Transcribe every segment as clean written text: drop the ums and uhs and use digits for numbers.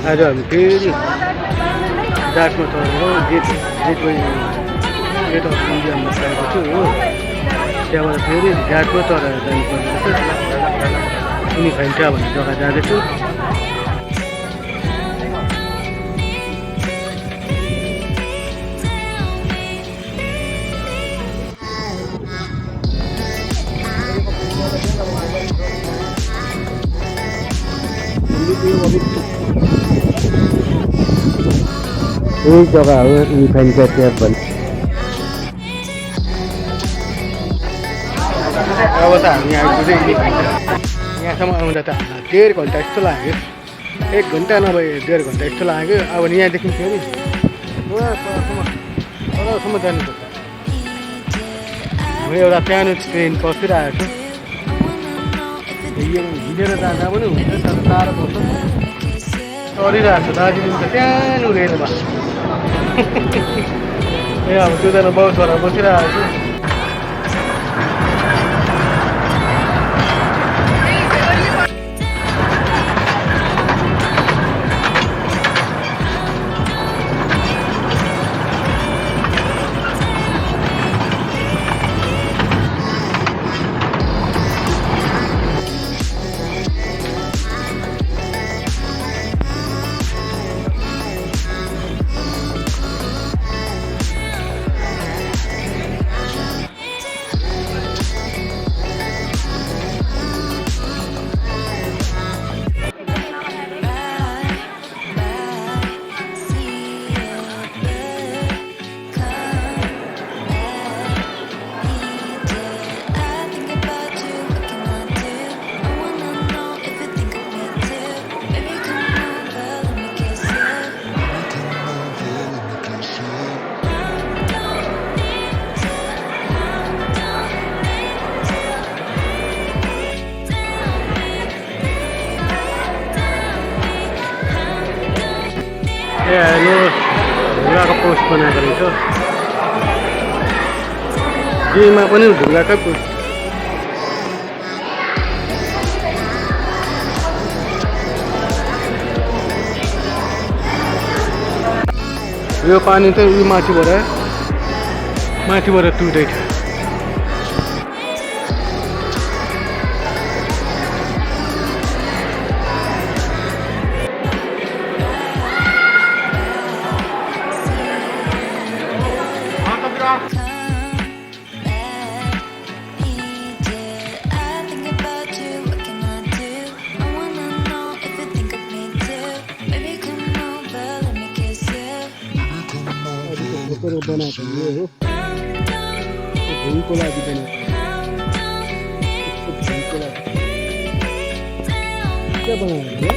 आज हामी फेरि जाटमा चढेर गेटवे गेट अफ इन्डियामा गएको छु हो। त्यहाँबाट फेरि घाटमा चढेर जानुपर्ने रहेछ। एलिफेन्टा भन्ने जग्गा जाँदैछु। यही जग्गा हो एलिफेन्टा ट्याप भन्ने। अब त हामी आइपुग्यो एलिफेन्टा। यहाँसम्म आउँदा त हामीलाई 1.5 घन्टा जस्तो लाग्यो। 1 घन्टा नभए 1.5 घन्टा जस्तो लाग्यो। अब यहाँदेखि फेरि तलसम्म जानुपर्छ। म एउटा सानो ट्रेन पर्खिरहेको छु। हिँडेर जाँदा पनि हुन्छ तर टाढो पर्छ। चढिरहेको छु दार्जिलिङ त सानो रेलमा। ए अब दुईजना बहुत भएर बसिरहेको छु। हेर्नु ढुङ्गाको पोस्ट बनाएको रहेछ। जेमा पनि ढुङ्गाकै पोस्ट। यो पानी त यी माथिबाट टुटेछ। बनाएको यो हो भुइँको लागि बनाएको। भुइँको लागि के बनाएको हो?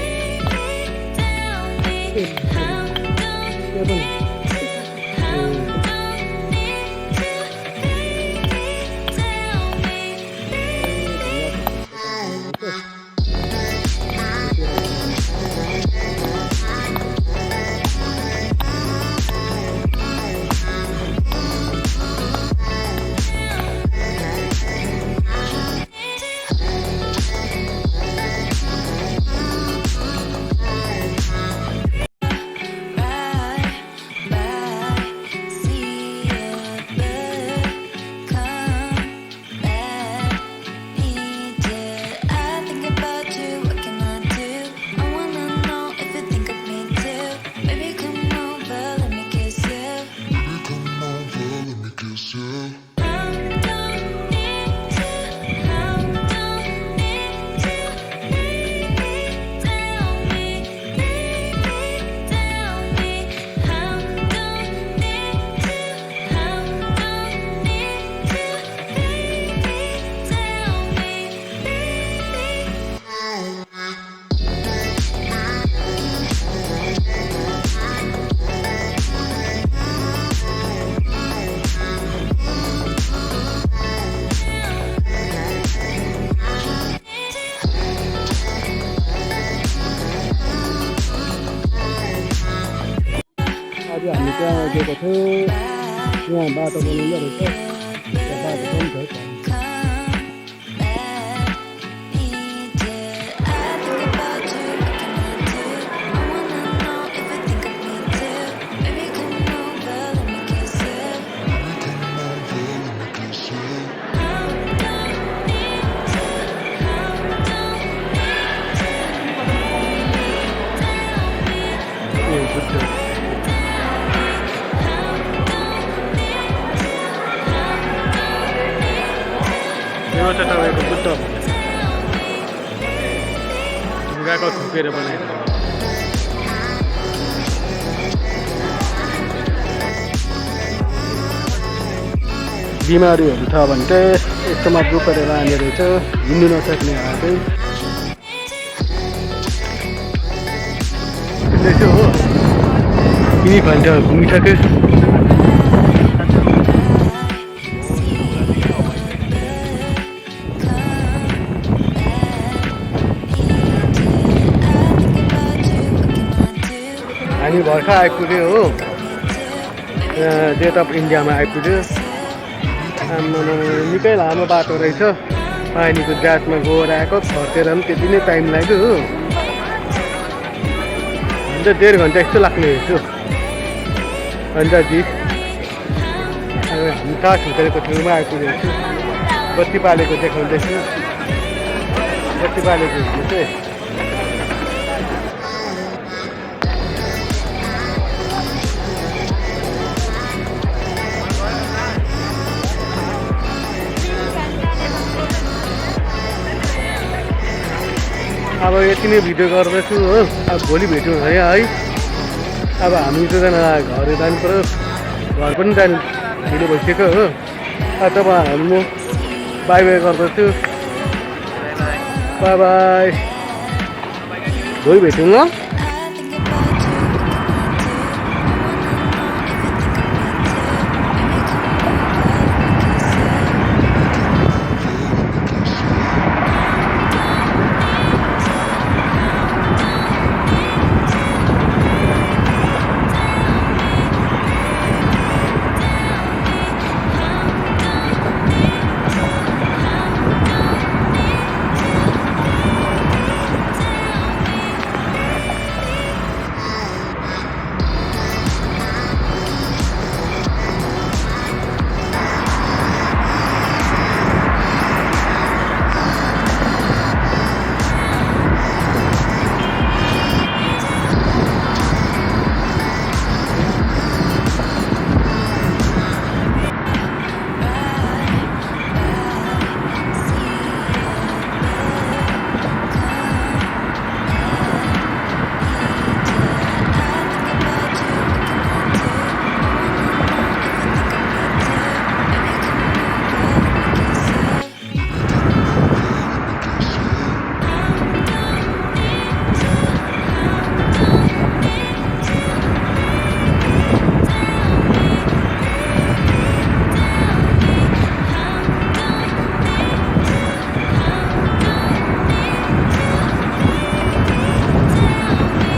आज हामी त्यहाँ गएको थियौँ। यहाँ बाटो बनाउँदै रहेछ। त्यहाँ बाटो पनि छ। चाहिँ तपाईँको बुद्ध ढुङ्गाको थुपेर बनाएको बिमारीहरू छ भने चाहिँ यस्तोमा रोपेर लाने रहेछ हिँड्नु नसक्नेहरू चाहिँ यसो हो एलिफेन्टा घुमिसक्यो हामी भर्खर आइपुग्यो हो गेट अफ इन्डियामा आइपुग्यो निकै लामो बाटो रहेछ पानीको जातमा गएर आएको फर्केर पनि त्यति नै टाइम लाग्यो हो अन्त 1.5 घन्टा यस्तो लाग्ने रहेछ अन्दाजी हामी काठ होटेलको छेउमा आइपुगेको छु बत्ती पालेको देखाउँदैछु बत्ती पालेको हुनु चाहिँ अब यति नै भिडियो गर्दैछु हो अब भोलि भेट्यौँ है अब हामी दुईजना घर जानु पऱ्यो घर पनि जानु ढिलो भइसक्यो हो अब तपाईँहरू म बाई बाई गर्दैछु बाई बाई भोलि भेट्यौँ ल